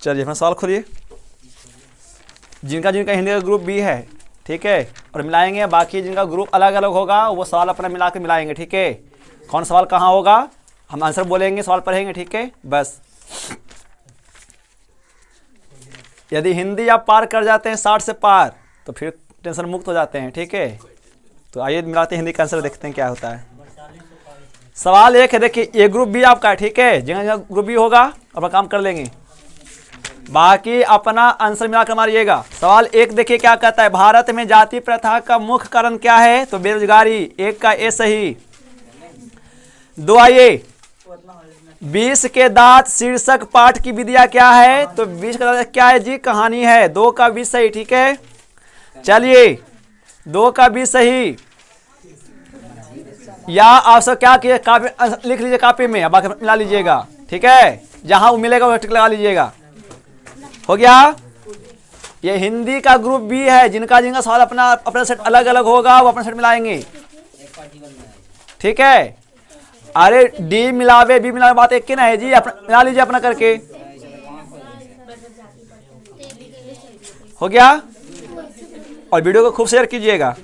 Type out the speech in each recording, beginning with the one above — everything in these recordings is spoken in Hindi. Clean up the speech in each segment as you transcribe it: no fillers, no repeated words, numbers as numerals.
चलिए अपना सवाल खोलिए। जिनका जिनका हिंदी का ग्रुप बी है, ठीक है, और मिलाएंगे। बाकी जिनका ग्रुप अलग अलग होगा वो सवाल अपना मिला के मिलाएंगे, ठीक है। कौन सवाल कहाँ होगा हम आंसर बोलेंगे, सवाल पढ़ेंगे, ठीक है। बस यदि हिंदी आप पार कर जाते हैं 60 से पार तो फिर टेंशन मुक्त हो जाते हैं, ठीक है। तो आइए मिलाते हैं हिंदी का आंसर, देखते हैं क्या होता है। सवाल एक है, देखिए ये ग्रुप बी आपका है, ठीक है। जिनका जिनका ग्रुप बी होगा अपना काम कर लेंगे, बाकी अपना आंसर मिलाकर मारिएगा। सवाल एक देखिए क्या कहता है, भारत में जाति प्रथा का मुख्य कारण क्या है? तो बेरोजगारी, एक का ए सही। 2 आइए, 20 के दांत शीर्षक पाठ की विधिया क्या है? तो 20 का दांत क्या है जी? कहानी है। 2 का 20 सही, ठीक है। चलिए 2 का 20 सही। या आप सब क्या किए, कापी लिख लीजिए कापी में, बाकी मिला लीजिएगा, ठीक है। जहां वो मिलेगा वो टिक लगा लीजिएगा। हो गया। ये हिंदी का ग्रुप बी है। जिनका जिनका सवाल अपना अपना सेट अलग अलग होगा वो अपना सेट मिलाएंगे, ठीक है। अरे डी मिलावे बी मिलावे बात एक की ना है जी, अपना मिला लीजिए अपना करके। हो गया। और वीडियो को खूब शेयर कीजिएगा।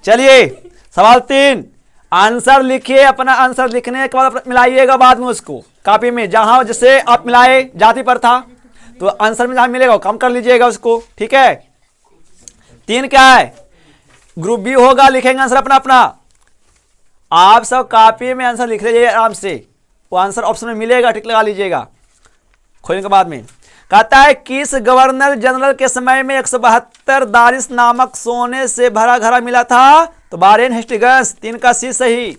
चलिए सवाल 3, आंसर लिखिए। अपना आंसर लिखने के बाद मिलाइएगा बाद में उसको कॉपी में, जहां जैसे आप मिलाए जाति पर था तो आंसर में जहां मिलेगा काम कर लीजिएगा उसको, ठीक है। 3 क्या है? ग्रुप बी होगा, लिखेंगे आंसर अपना अपना। आप सब कॉपी में आंसर लिख लीजिए आराम से, वो आंसर ऑप्शन में मिलेगा, टिक लगा लीजिएगा खोलने के बाद में। कहता है किस गवर्नर जनरल के समय में 172 दारिस नामक सोने से भरा घड़ा मिला था? तो वारेन हेस्टिंग्स, 3 का सी सही।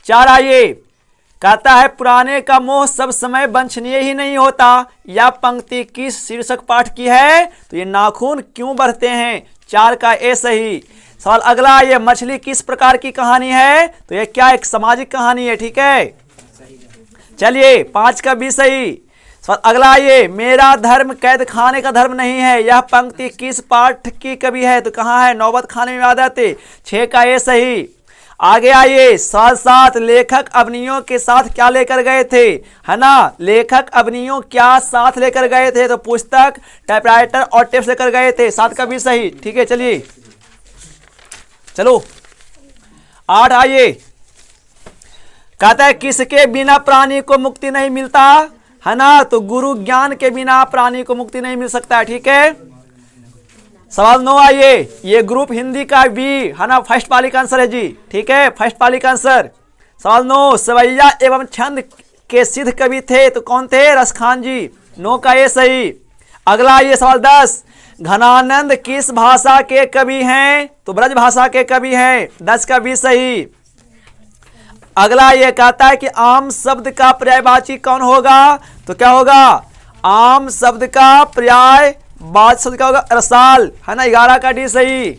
4 आइए, कहता है पुराने का मोह सब समय वांछनीय ही नहीं होता। यह पंक्ति किस शीर्षक पाठ की है? तो ये नाखून क्यों बढ़ते हैं, 4 का ए सही। सवाल अगला, ये मछली किस प्रकार की कहानी है? तो ये क्या एक सामाजिक कहानी है, ठीक है। चलिए 5 का बी सही। सवाल अगला, ये मेरा धर्म कैद खाने का धर्म नहीं है, यह पंक्ति किस पाठ की कवि है? तो कहाँ है, नौबत खाने में आदत, 6 का ए सही। आगे आइए, साथ साथ लेखक अवनियों के साथ क्या लेकर गए थे, है ना। लेखक अवनियों क्या साथ लेकर गए थे? तो पुस्तक, टाइपराइटर और टेप्स लेकर गए थे, 7 का भी सही, ठीक है। चलिए चलो 8 आइए, कहता है किसके बिना प्राणी को मुक्ति नहीं मिलता, है ना। तो गुरु ज्ञान के बिना प्राणी को मुक्ति नहीं मिल सकता है, ठीक है। सवाल 9 आइए, ये ग्रुप हिंदी का बी है ना, फर्स्ट पाली का आंसर है जी, ठीक है, फर्स्ट पाली का आंसर। सवाल 9, सवैया एवं छंद के सिद्ध कवि थे, तो कौन थे? रसखान जी, 9 का ये सही। अगला ये सवाल 10, घनानंद किस भाषा के कवि हैं? तो ब्रज भाषा के कवि हैं, 10 का भी सही। अगला ये कहता है कि आम शब्द का पर्यायवाची कौन होगा? तो क्या होगा? आम शब्द का पर्याय बाद शब्द क्या होगा? रसाल, है ना, 11 का डी सही,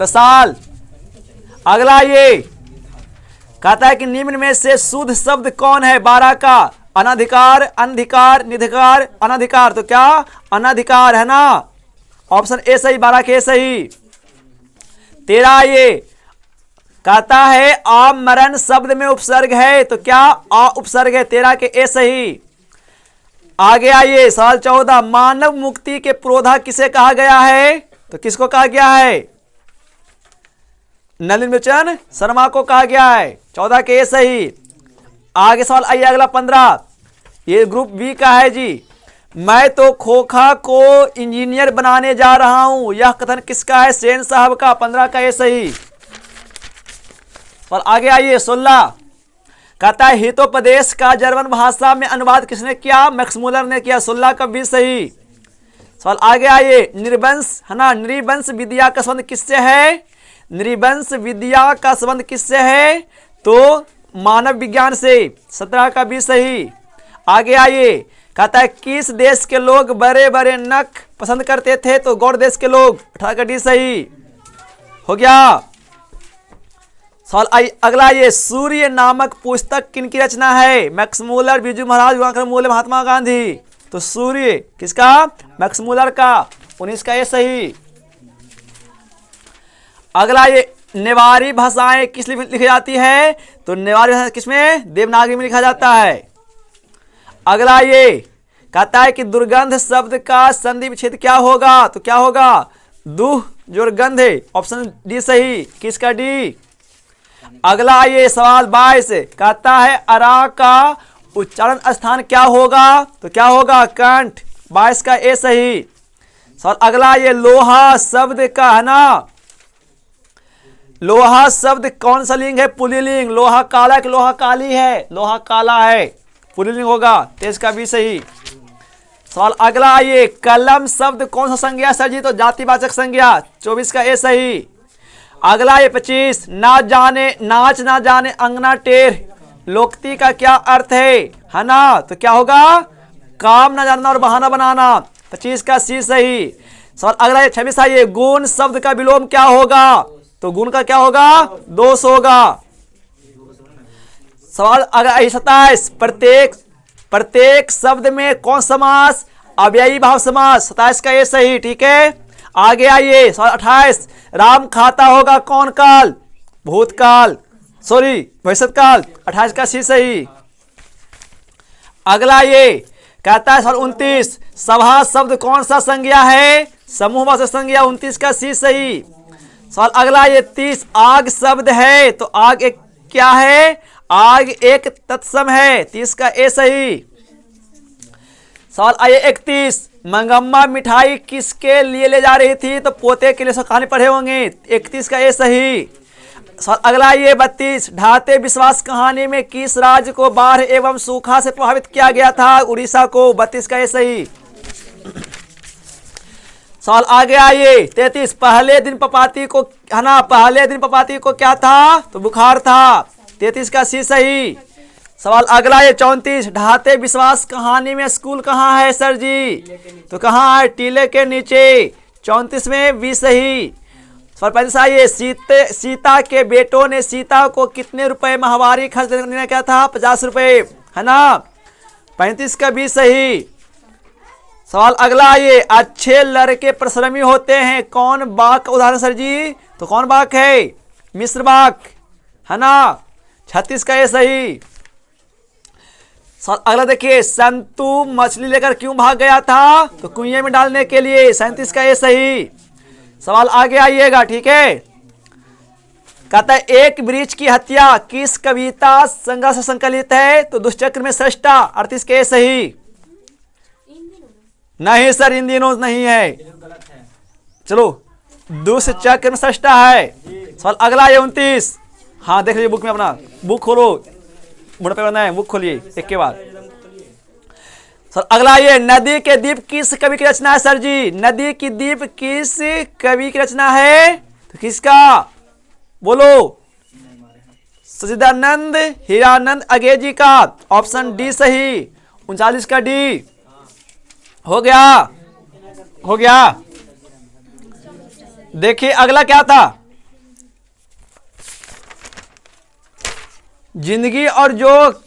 रसाल। अगला ये कहता है कि निम्न में से शुद्ध शब्द कौन है? 12 का अनधिकार, अनधिकार, निधिकार, अनधिकार, तो क्या अनधिकार, है ना, ऑप्शन ए सही, 12 के सही। 13 ये कहता है आमरण शब्द में उपसर्ग है, तो क्या आ उपसर्ग है, 13 के ए सही। आगे आइए, सवाल 14, मानव मुक्ति के पुरोधा किसे कहा गया है? तो किसको कहा गया है? नलिन लोचन शर्मा को कहा गया है, 14 के ए सही। आगे सवाल आइए अगला 15, ये ग्रुप बी का है जी। मैं तो खोखा को इंजीनियर बनाने जा रहा हूं, यह कथन किसका है? सेन साहब का, 15 का ए सही। और आगे आइए 16, कहता है हितोपदेश का जर्मन भाषा में अनुवाद किसने किया? मैक्स मूलर ने किया, 16 का भी सही। सवाल आगे आइए, निर्वंश, है ना, नृवंश विद्या का संबंध किससे है? नृवंश विद्या का संबंध किससे है? तो मानव विज्ञान से, 17 का भी सही। आगे आइए, कहता है किस देश के लोग बड़े बड़े नख पसंद करते थे? तो गौड़ देश के लोग, 18 का डी सही। हो गया। सवाल अगला, ये सूर्य नामक पुस्तक किनकी रचना है? मैक्स मूलर, बिरजू महाराज, दिवाकर मूल्य, महात्मा गांधी। तो सूर्य किसका? मैक्स मूलर का, 19 का ये सही। अगला ये नेवारी भाषाएं किस लिखी जाती है? तो नेवारी भाषा किसमें? देवनागरी में लिखा जाता है। अगला ये कहता है कि दुर्गंध शब्द का संधि विच्छेद क्या होगा, तो क्या होगा, दुह जो गंध है, ऑप्शन डी सही। किसका डी। अगला आइए सवाल 22, कहता है अरा का उच्चारण स्थान क्या होगा, तो क्या होगा, कंठ। 22 का ए सही। सवाल अगला ये लोहा शब्द का है ना, लोहा शब्द कौन सा लिंग है, पुल्लिंग। लोहा काला कि लोहा काली है, लोहा काला है, पुल्लिंग होगा। 23 का भी सही। सवाल अगला आइए कलम शब्द कौन सा संज्ञा सर जी, तो जातिवाचक संज्ञा। 24 का ए सही। अगला ये 25, ना जाने नाच ना जाने अंगना टेढ़, लोकती का क्या अर्थ है ना, तो क्या होगा, काम ना जानना और बहाना बनाना। 25 का सी सही। सवाल अगला ये 26 आइए गुण शब्द का विलोम क्या होगा, तो गुण का क्या होगा, दोष होगा। सवाल अगला 27, प्रत्येक शब्द में कौन समास, अव्ययी भाव समास। 27 का ये सही, ठीक है। आगे आइए सवाल 28, राम खाता होगा कौन काल, भूतकाल, सॉरी भविष्यत काल। 28 का सी सही। अगला ये कहता है सवाल 29, सभा शब्द कौन सा संज्ञा है, समूहवाचक संज्ञा। 29 का सी सही। सवाल अगला ये 30, आग शब्द है, तो आग एक क्या है, आग एक तत्सम है। 30 का ए सही। सवाल आइए 31, मंगम्मा मिठाई किसके लिए ले जा रही थी, तो पोते के लिए। सब कहानी पढ़े होंगे। 31 का ए सही। सवाल अगला ये 32, ढाते विश्वास कहानी में किस राज्य को बाढ़ एवं सूखा से प्रभावित किया गया था, उड़ीसा को। 32 का ए सही। सवाल आगे आइए 33, पहले दिन पपाती को है ना, पहले दिन पपाती को क्या था, तो बुखार था। 33 का सी सही। सवाल अगला ये 34, ढाते विश्वास कहानी में स्कूल कहाँ है सर जी, तो कहाँ है, टीले के नीचे। 34 में बी सही। सवाल 35 आइए सीता के बेटों ने सीता को कितने रुपए माहवारी खर्च देने का क्या था, 50 रुपए है ना। 35 का बी सही। सवाल अगला आइए अच्छे लड़के परिश्रमी होते हैं, कौन बाघ का उदाहरण सर जी, तो कौन बाघ है, मिस्र बाघ है ना। 36 का ये सही। सवाल अगला देखिए संतु मछली लेकर क्यों भाग गया था, तो कुएं में डालने के लिए। 37 का ये सही। सवाल आगे आइएगा, ठीक है। कहता है एक वृक्ष की हत्या किस कविता संग्रह से संकलित है, तो दुष्चक्र में सृष्टा। 38 के सही। नहीं सर इन दिनों नहीं है, चलो दुष्चक्र में सृष्टा है। सवाल अगला है 29, हाँ देख लीजिए बुक में, अपना बुक खोलो, बुढ़ा पे बनना है, बुक खोलिए एक के बाद। सर अगला ये नदी के द्वीप किस कवि की रचना है सर जी, नदी की द्वीप किस कवि की रचना है, तो किसका, बोलो। सचिदानंद हीरानंद अगेजी का। ऑप्शन डी सही। 39 का डी। हो गया, हो गया। देखिए अगला क्या था, जिंदगी और जोग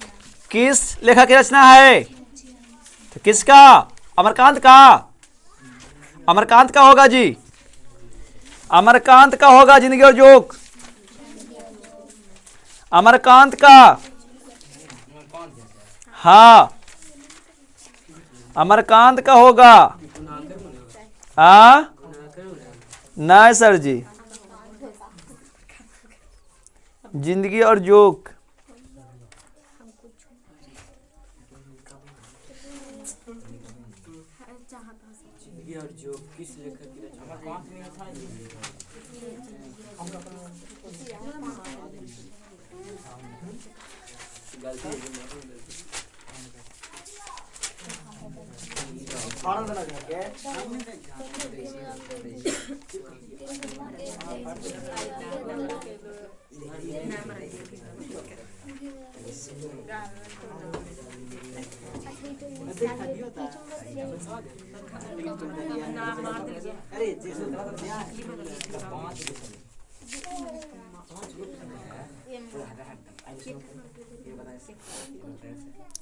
किस लेखक की रचना है, तो किसका, अमरकांत का। अमरकांत का होगा जी, अमरकांत का होगा जिंदगी और जोग, अमरकांत का। हाँ अमरकांत का होगा। नहीं सर जी, जिंदगी और जोक।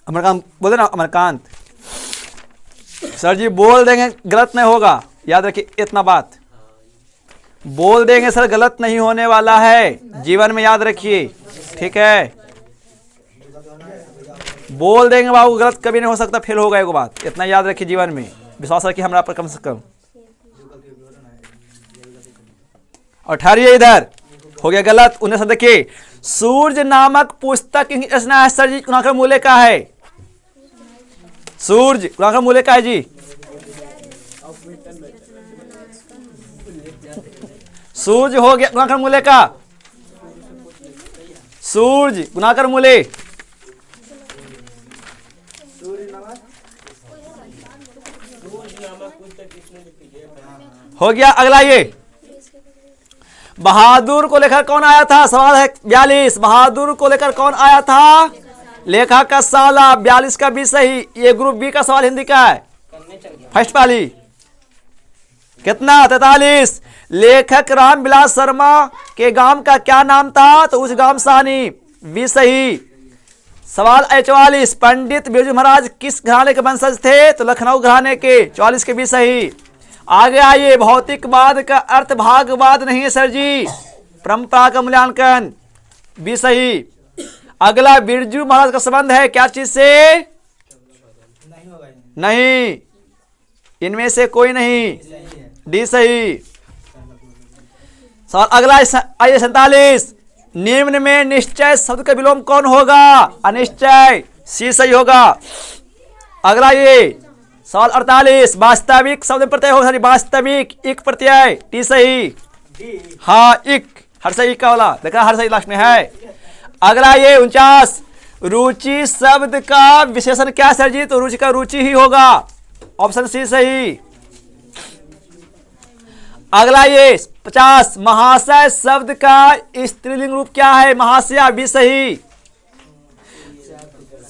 अमरकांत बोले ना, अमरकांत सर जी बोल देंगे गलत नहीं होगा, याद रखिए इतना बात बोल देंगे सर, गलत नहीं होने वाला है, जीवन में याद रखिए, ठीक है। बोल देंगे बाबू, गलत कभी नहीं हो सकता, फेल होगा। एक बात इतना याद रखिए, जीवन में विश्वास रखिए हमारा पर कम से कम। और ठहरिए, इधर हो गया गलत। उन्हें सब देखिए, सूर्य नामक पुस्तक की रचना है सर जी, गुणाकर मूल्य का है। सूर्य गुणाकर मूल्य का है जी। सूर्य हो गया गुणाकर मूल्य का। सूर्य गुणाकर मूल्य हो गया। अगला ये बहादुर को लेकर कौन आया था, सवाल है 42। बहादुर को लेकर कौन आया था, लेखा का साला। 42 का बी सही। ये ग्रुप बी का सवाल हिंदी का है, फर्स्ट वाली। कितना, 43। लेखक रामविलास शर्मा के गांव का क्या नाम था, तो उस गांव सानी, बी सही। सवाल 44। पंडित बिरजू महाराज किस घराने के वंशज थे, तो लखनऊ घराने के, 44 के बी सही। आगे आइए, भौतिकवाद का अर्थ भागवाद नहीं है सर जी, परंपरा का मूल्यांकन, बी सही। अगला, बिरजू महाराज का संबंध है क्या चीज से, नहीं, इनमें से कोई नहीं, डी सही। सवाल अगला आइए 47। निम्न में निश्चय शब्द का विलोम कौन होगा, अनिश्चय, सी सही होगा। अगला ये सवाल 48। वास्तविक शब्द प्रत्यय होगा, वास्तविक, इक प्रत्यय, टी सही। हाँ, इक, हर सही का वाला देखा, हर सही लास्ट में है। अगला ये 49। रुचि शब्द का विशेषण क्या सर जी, तो रुचि का रुचि ही होगा, ऑप्शन सी सही। अगला ये 50। महाशय शब्द का स्त्रीलिंग रूप क्या है, महाशया, भी सही।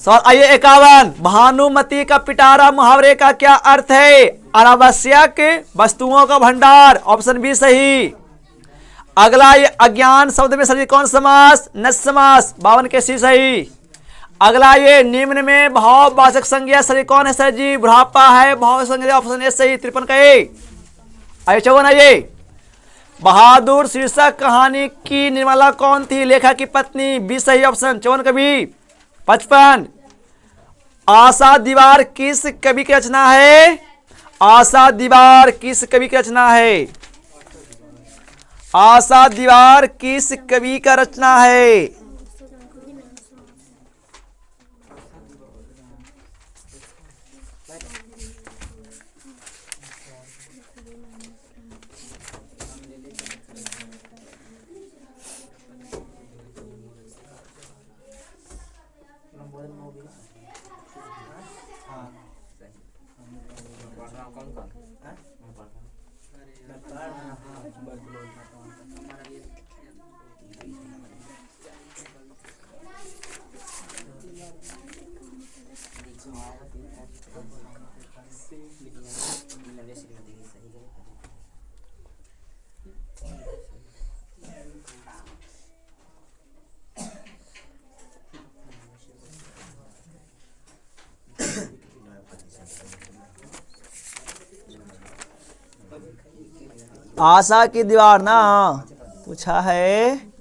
सवाल आइए 51। भानुमति का पिटारा मुहावरे का क्या अर्थ है, अनावश्यक वस्तुओं का भंडार, ऑप्शन बी सही। अगला ये अज्ञान शब्द में सर जी कौन समास, नस समास, 52 के सी सही। अगला ये निम्न में भाववाचक संज्ञा सर कौन है सर जी, बुढ़ापा है, भाव संज्ञा, ऑप्शन ए सही, 53 का ए। आइए 54 आइए। बहादुर शीर्षक कहानी की निर्माला कौन थी, लेखक की पत्नी, बी सही ऑप्शन, 54 का बी। 55। आशा दीवार किस कवि की रचना है, आशा दीवार किस कवि की रचना है, आशा दीवार किस कवि का रचना है। आशा की दीवार ना पूछा है।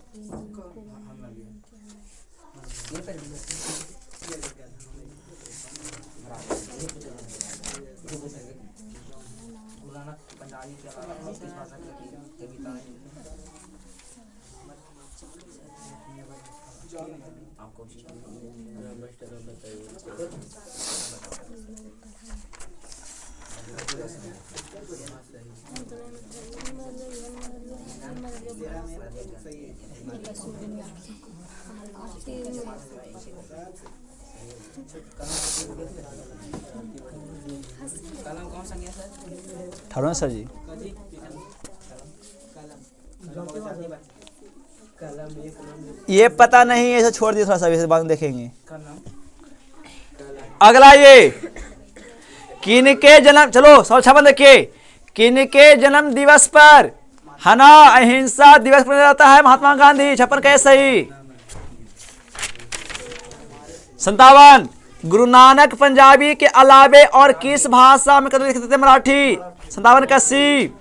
ठाकुर सर जी ये पता नहीं, ऐसे छोड़ दिए, थोड़ा सा इसे बाद में देखेंगे। अगला ये किनके जन्म, चलो 56 देखिए, किनके जन्म दिवस पर है ना अहिंसा दिवस मनाया जाता है, महात्मा गांधी, 56 का सही। 57 गुरु नानक पंजाबी के अलावे और किस भाषा में कविता लिखते थे, मराठी, 57 का सी।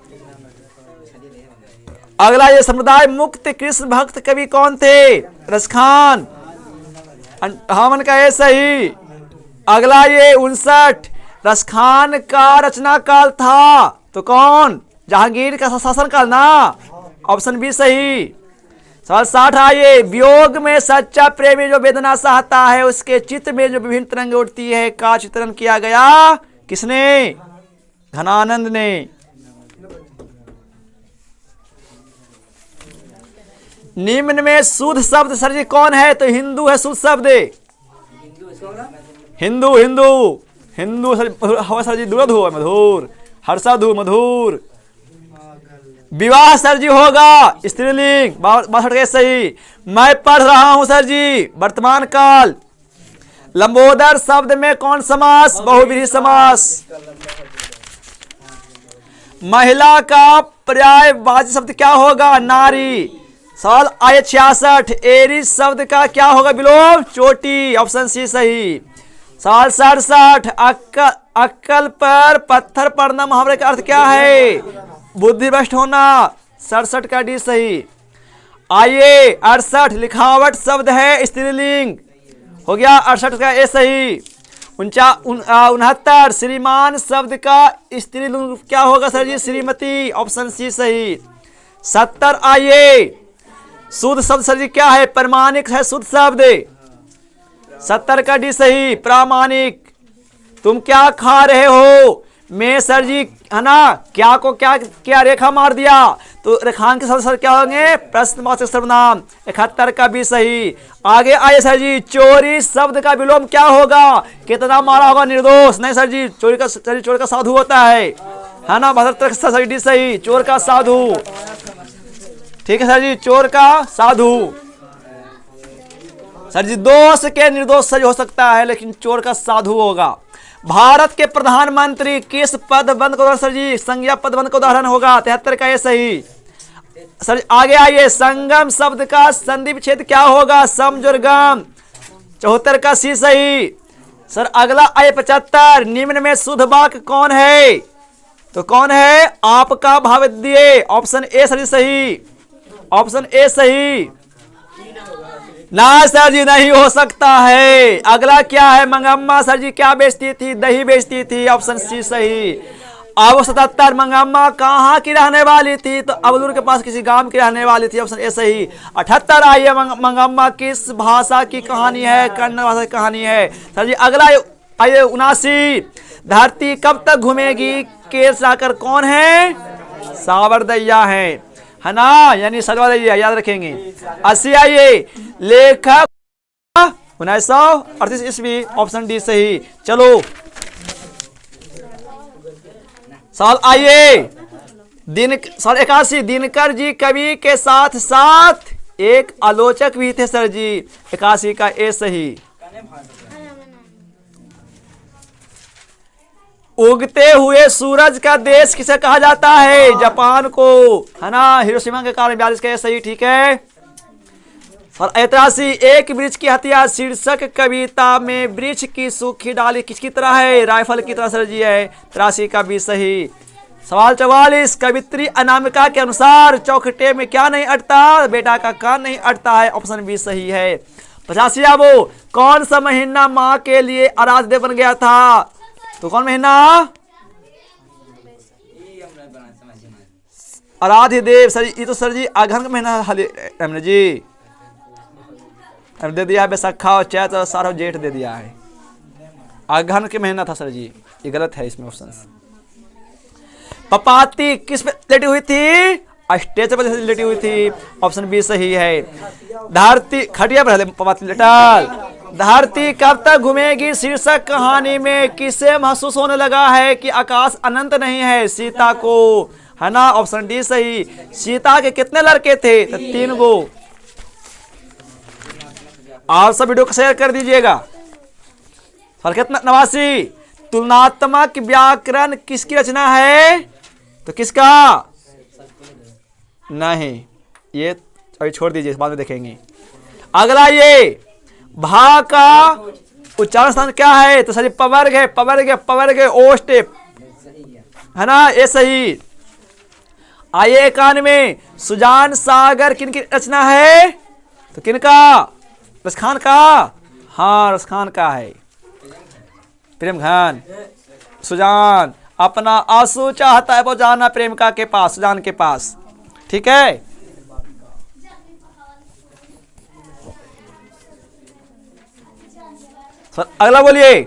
अगला ये समुदाय मुक्त कृष्ण भक्त कवि कौन थे, रसखान, 58 का ए सही। अगला ये 59 रसखान का रचना काल था तो कौन? जहांगीर का शासन काल ना, ऑप्शन बी सही। सवाल 60 आइए, वियोग में सच्चा प्रेमी जो वेदना सहता है उसके चित्त में जो विभिन्न तरंगे उठती है का चित्रण किया गया किसने? घनानंद ने। निम्न में शुद्ध शब्द सर जी कौन है? तो हिंदू है शुद्ध शब्द। हिंदू हिंदू हिंदू सर जी दुर्ध हो मधुर, हर्षधु मधुर। विवाह सर जी होगा स्त्रीलिंग, 62 सही। मैं पढ़ रहा हूं सर जी वर्तमान काल। लंबोदर शब्द में कौन समास? बहुव्रीहि समास। महिला का पर्यायवाची शब्द क्या होगा? नारी। सवाल आय 66 एरी शब्द का क्या होगा विलोम? चोटी, ऑप्शन सी सही। सवाल 67 अक्कल पर पत्थर पड़ना मुहावरे का अर्थ क्या है? बुद्धिभ्रष्ट होना, 67 का डी सही। आइए 68 लिखावट शब्द है स्त्रीलिंग, हो गया 68 का ए सही। 69 श्रीमान शब्द का स्त्रीलिंग क्या होगा सर जी? श्रीमती, ऑप्शन सी सही। 70 आइए शुद्ध शब्द सर जी क्या है? प्रामाणिक है शुद्ध शब्द, 70 का डी सही। प्रामाणिक। तुम क्या खा रहे हो? मैं सर जी है ना क्या को क्या रेखा मार दिया तो रेखांक शब्द सर क्या होंगे? प्रश्नवाचक सर्वनाम, 71 का भी सही। आगे आइए सर जी चोरी शब्द का विलोम क्या होगा? कितना मारा होगा? निर्दोष। नहीं सर जी चोरी का साधु होता है ना, 72 सर डी सही। चोर का साधु, ठीक है सर जी, चोर का साधु। सर जी दोष के निर्दोष सर हो सकता है लेकिन चोर का साधु होगा। भारत के प्रधानमंत्री किस पद बंद का उदाहरण सर जी? संज्ञा पद बंद का उदाहरण होगा, 73 का ये सही। सर आगे आइए संगम शब्द का संधि विच्छेद क्या होगा? समजुर्गम, 74 का सी सही। सर अगला आइए 75 निम्न में शुद्ध वाक्य कौन है? तो कौन है? आपका भाव दिए, ऑप्शन ए सर जी सही, ऑप्शन ए सही। ना सर जी नहीं हो सकता है। अगला क्या है? मंगम्मा सर जी क्या बेचती थी? दही बेचती थी, ऑप्शन सी सही। अब 77 मंगम्मा कहाँ की रहने वाली थी? तो अबलूर के पास किसी गांव की रहने वाली थी, ऑप्शन ए सही। 78 आइए मंगम्मा किस भाषा की कहानी है? कन्नड़ भाषा की कहानी है सर जी। अगला आइए 79 धरती कब तक घूमेगी केस लाकर कौन है? सावरदैया है ना, यानी सरवादैया, याद रखेंगे। 80 आइए लेखक 1938 ईस्वी, ऑप्शन डी सही। चलो सवाल आइए सवाल 81 दिनकर जी कवि के साथ साथ एक आलोचक भी थे सर जी, 81 का ए सही। उगते हुए सूरज का देश किसे कहा जाता है? जापान को, है ना, हिरोशिमा के कारण 42 का सही, ठीक है। 83 एक वृक्ष की हत्या शीर्षक कविता में वृक्ष की सूखी डाली किसकी तरह है? राइफल की तरह सर जी है, 83 का भी सही। सवाल 44 कवित्री अनामिका के अनुसार चौखटे में क्या नहीं अटता? बेटा का कान नहीं अटता है, ऑप्शन बी सही है। 85 वो कौन सा महीना माँ के लिए आराध्य बन गया था? तो कौन महीना? आराध्य देव सर जी, ये तो सर जी अगहन का महीना जी दे दिया है, बैसाखा और चैत और सारा जेठ दे दिया है, अगहन के महीना था सर जी, ये गलत है इसमें ऑप्शन। पपाती किस पे लेटी हुई थी? स्टेज पर लेटी हुई थी, ऑप्शन बी सही है। धरती खटिया पर पपाती लेटल। धरती कब तक घूमेगी शीर्षक कहानी में किसे महसूस होने लगा है कि आकाश अनंत नहीं है? सीता को, है ना, ऑप्शन डी सही। सीता के कितने लड़के थे? तो 3 गो। आप सब वीडियो को शेयर कर दीजिएगा। सवाल कितना 89 तुलनात्मक व्याकरण किसकी रचना है? तो किसका? नहीं, ये अभी छोड़ दीजिए, बाद में देखेंगे। अगला ये भा का उच्चारण स्थान क्या है? तो सर पवर्ग है, पवर्ग ओष्ट, है ना, ये सही। आइए 91 सुजान सागर किनकी रचना है? तो किनका? रसखान का, हाँ रसखान का है। प्रेम घन। सुजान अपना आंसू चाहता है वो जाना प्रेमिका के पास, सुजान के पास। ठीक है, अगला बोलिए।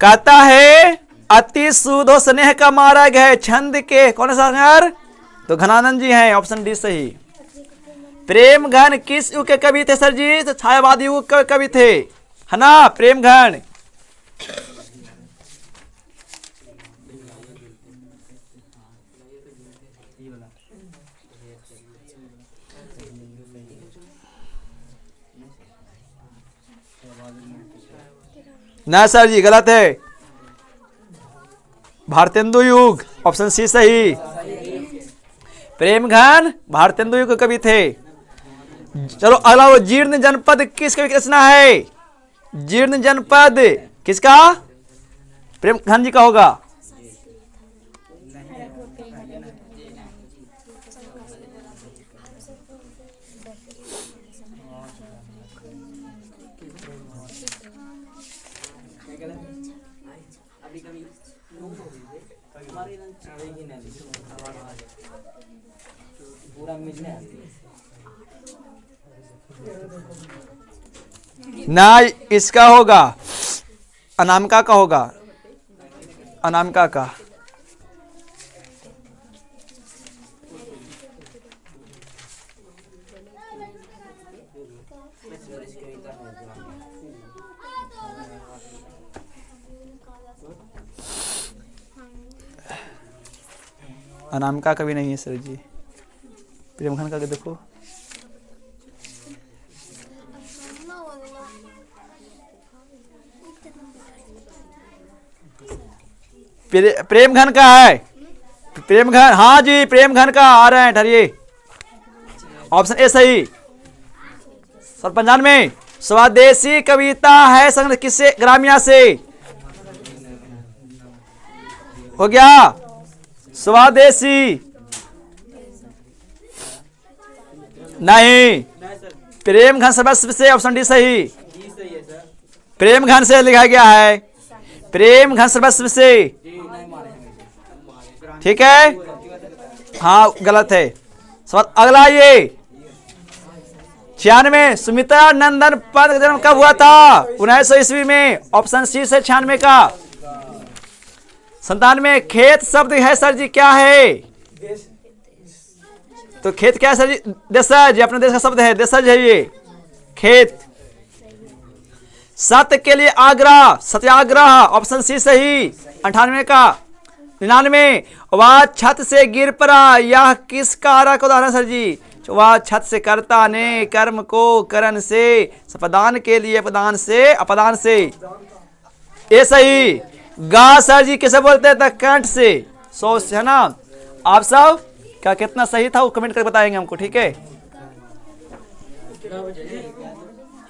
कहता है अति सुधो स्नेह का मार्ग है छंद के, कौन सा घर? तो घनानंद जी हैं, ऑप्शन डी सही। प्रेम घन किस युग के कवि थे सर जी? तो छायावादी युग के कवि थे, है ना, प्रेम घन। ना सर जी गलत है, भारतेंदु युग, ऑप्शन सी सही। प्रेम घन भारतेंदु युग के कवि थे। चलो अगला, वो जीर्ण जनपद किस कवि की रचना है? जीर्ण जनपद किसका? प्रेम घन जी का होगा। ना इसका होगा, अनामिका का होगा, अनामिका का। अनामिका का भी नहीं है सर जी। प्रेमघन का देखो, प्रेमघन का है, प्रेमघन, हाँ जी प्रेमघन का आ रहे हैं, ठहरिए, ऑप्शन ए सही। सर 95 स्वदेशी कविता है संग्रह किससे? ग्रामिया से। हो गया स्वदेशी, नहीं, प्रेमघन सर्वस्व से, ऑप्शन डी सही। प्रेमघन से लिखा गया है, प्रेमघन सर्वस्व से। ठीक है, हाँ गलत है। अगला ये 96 सुमित्रा नंदन पद का जन्म कब हुआ था? 1900 ईस्वी में, ऑप्शन सी से 96 का। 97 खेत शब्द है सर जी क्या है? तो खेत क्या है सर जी? देशज, अपने देश का शब्द है, देशज है ये खेत। सत्य के लिए आग्रह, सत्याग्रह, ऑप्शन सी सही। 98 का। 99 वह छत से गिर पड़ा, यह किस कारक उदाहरण सर जी? वह छत से कर्ता ने कर्म को करण से, सपदान के लिए अपदान से, अपदान से, ये सही। गा सर जी कैसे बोलते थे? कंठ से, सो है ना। आप सब क्या कितना सही था वो कमेंट करके बताएंगे हमको, ठीक है।